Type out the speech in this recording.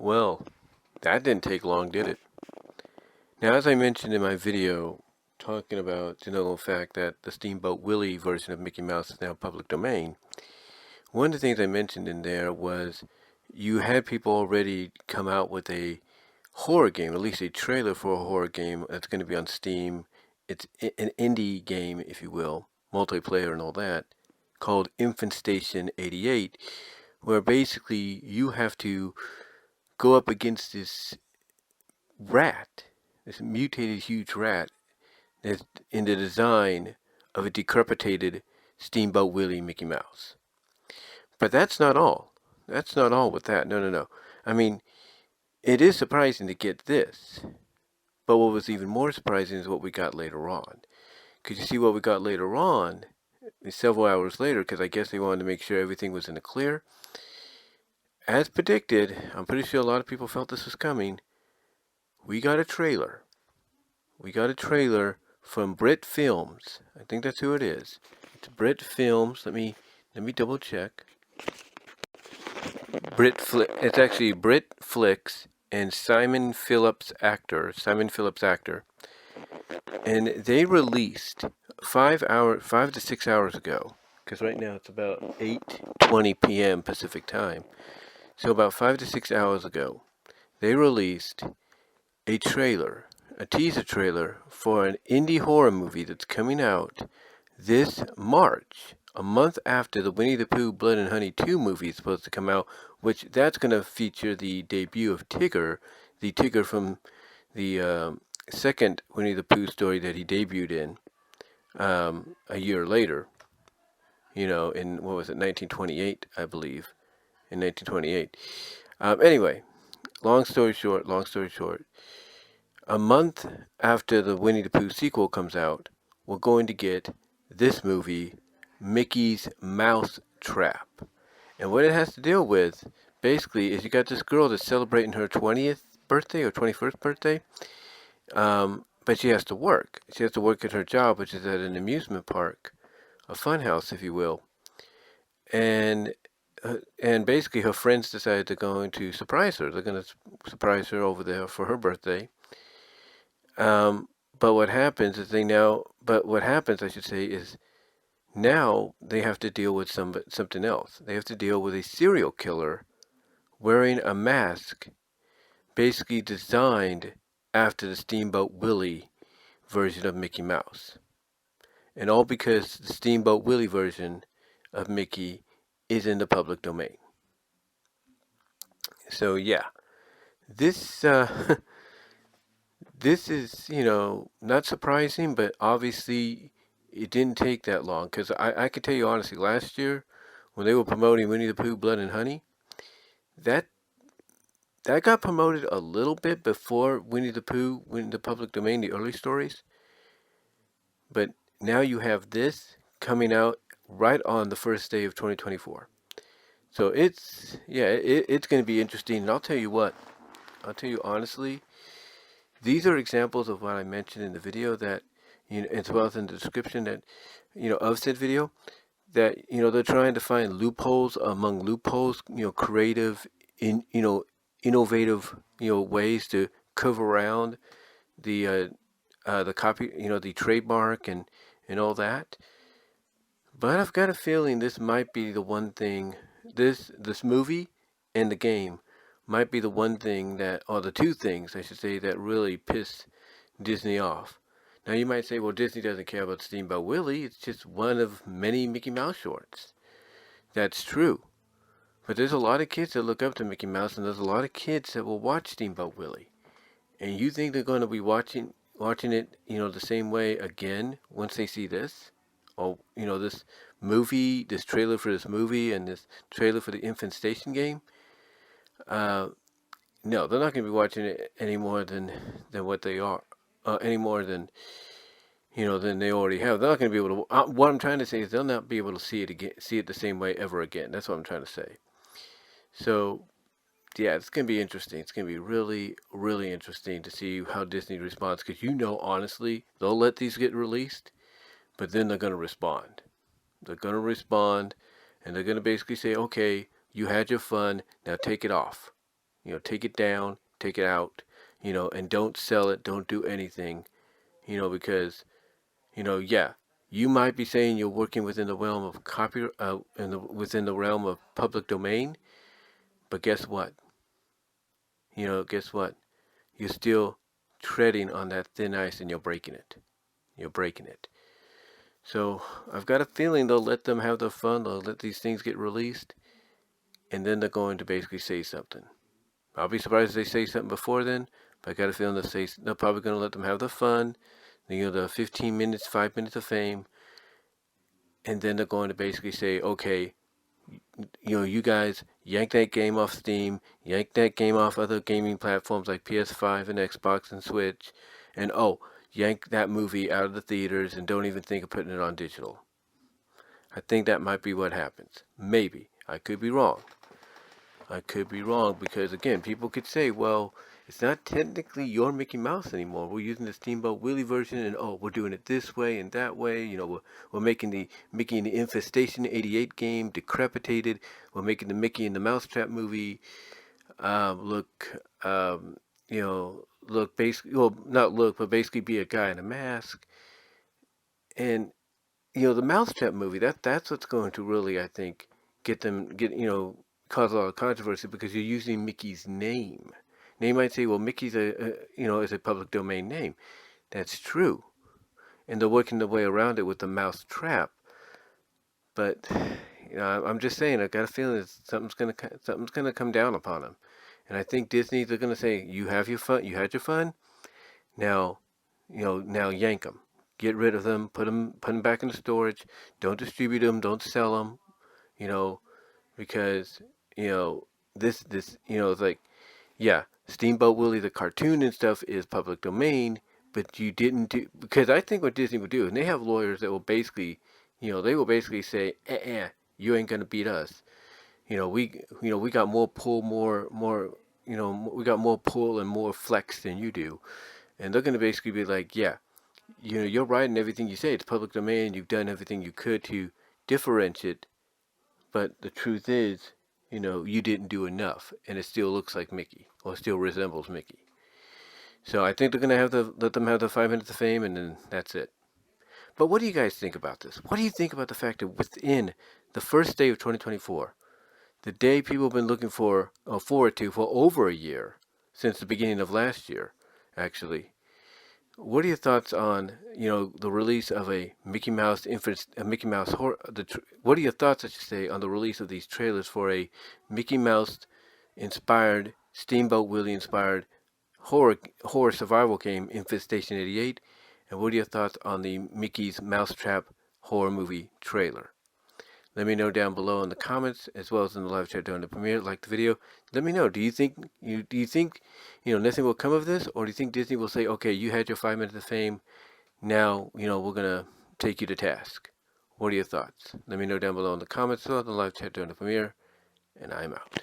Well, that didn't take long, did it? Now, as I mentioned in my video talking about the fact that the Steamboat Willie version of Mickey Mouse is now public domain, one of the things I mentioned in there was you had people already come out with a horror game, at least a trailer for a horror game that's going to be on Steam. It's an indie game, if you will, multiplayer and all that, called Infant Station 88, where basically you have to go up against this rat, this mutated huge rat, that's in the design of a decrepitated Steamboat Willie Mickey Mouse. But that's not all. That's not all with that. No, no, no. I mean, it is surprising to get this. But what was even more surprising is what we got later on. Because you see what we got later on, several hours later, because I guess they wanted to make sure everything was in the clear. As predicted, I'm pretty sure a lot of people felt this was coming. We got a trailer. We got a trailer from Brit Films. I think that's who it is. It's Brit Films. Let me double check. It's actually Brit Flicks and Simon Phillips actor, and they released 5 to 6 hours ago, because right now it's about 8:20 p.m. Pacific time. So about 5 to 6 hours ago, they released a teaser trailer for an indie horror movie that's coming out this March, a month after the Winnie the Pooh Blood and Honey 2 movie is supposed to come out, which that's going to feature the debut of Tigger, the Tigger from the second Winnie the Pooh story that he debuted in a year later, in, what was it, 1928, I believe, in 1928. Anyway, long story short, a month after the Winnie the Pooh sequel comes out, we're going to get this movie, Mickey's Mouse Trap. And what it has to deal with, basically, is you got this girl that's celebrating her 20th birthday or 21st birthday, but she has to work. She has to work at her job, which is at an amusement park, a fun house, if you will. And basically her friends decided they're going to surprise her. They're going to surprise her over there for her birthday. But what happens, I should say, is now they have to deal with something else. They have to deal with a serial killer wearing a mask, basically designed after the Steamboat Willie version of Mickey Mouse. And all because the Steamboat Willie version of Mickey is in the public domain. So yeah, this this is, not surprising, but obviously it didn't take that long, because I can tell you honestly, last year when they were promoting Winnie the Pooh Blood and Honey, that got promoted a little bit before Winnie the Pooh went into public domain, the early stories. But now you have this coming out right on the first day of 2024. So it's going to be interesting. And I'll tell you honestly, these are examples of what I mentioned in the video, that, as well as in the description, that, of said video, that, they're trying to find loopholes among loopholes, creative, innovative, ways to cover around the copy, the trademark and all that. But I've got a feeling this might be the one thing, this movie and the game might be the one thing that, or the two things, I should say, that really piss Disney off. Now you might say, well, Disney doesn't care about Steamboat Willie. It's just one of many Mickey Mouse shorts. That's true. But there's a lot of kids that look up to Mickey Mouse, and there's a lot of kids that will watch Steamboat Willie. And you think they're going to be watching it, the same way again once they see this? Or, this movie, this trailer for this movie, and this trailer for the Infant Station game? No, they're not going to be watching it any more than what they are, any more than than they already have. They're not going to be able to. What I'm trying to say is they'll not be able to see it the same way ever again. That's what I'm trying to say. So, yeah, it's going to be interesting. It's going to be really, really interesting to see how Disney responds, because honestly, they'll let these get released, but then they're going to respond. They're going to respond, and they're going to basically say, okay, you had your fun, now take it off. take it down, take it out, and don't sell it, don't do anything, because, yeah, you might be saying you're working within the realm of within the realm of public domain, but guess what? Guess what? You're still treading on that thin ice and you're breaking it. You're breaking it. So I've got a feeling they'll let them have their fun. They'll let these things get released, and then they're going to basically say something. I'll be surprised if they say something before then, but I got a feeling they're probably going to let them have their fun. The 15 minutes, 5 minutes of fame, and then they're going to basically say, okay, you guys yank that game off Steam, yank that game off other gaming platforms like PS5 and Xbox and Switch, and yank that movie out of the theaters and don't even think of putting it on digital. I think that might be what happens. Maybe. I could be wrong. Because, again, people could say, well, it's not technically your Mickey Mouse anymore. We're using the Steamboat Willie version, and we're doing it this way and that way. We're making the Mickey and the Infestation 88 game decrepitated. We're making the Mickey and the Mousetrap movie basically be a guy in a mask. And, the Mousetrap movie, that's what's going to really, I think, cause a lot of controversy, because you're using Mickey's name. Now you might say, well, Mickey's is a public domain name. That's true. And they're working their way around it with the Mousetrap. But, I'm just saying, I got a feeling that something's gonna come down upon them. And I think they're gonna say, you had your fun, now, now yank them. Get rid of them, put them back into storage, don't distribute them, don't sell them, because, this, it's like, yeah, Steamboat Willie the cartoon and stuff is public domain, but you didn't do, because I think what Disney would do, and they have lawyers that will basically, they will basically say, you ain't gonna beat us. We got more pull, we got more pull and more flex than you do. And they're gonna basically be like, yeah, you're right in everything you say. It's public domain. You've done everything you could to differentiate, but the truth is, you didn't do enough, and it still looks like Mickey, or still resembles Mickey. So I think they're gonna let them have the 5 minutes of fame, and then that's it. But what do you guys think about this? What do you think about the fact that within the first day of 2024, the day people have been looking forward to for over a year, since the beginning of last year, actually? What are your thoughts on the release of a Mickey Mouse horror? What are your thoughts, I should say, on the release of these trailers for a Mickey Mouse inspired, Steamboat Willie inspired horror survival game, Infestation 88? And what are your thoughts on the Mickey's Mousetrap horror movie trailer? Let me know down below in the comments, as well as in the live chat during the premiere. Like the video. Let me know. Do you think nothing will come of this, or do you think Disney will say, okay, you had your 5 minutes of fame, now we're gonna take you to task? What are your thoughts? Let me know down below in the comments, or in the live chat during the premiere, and I'm out.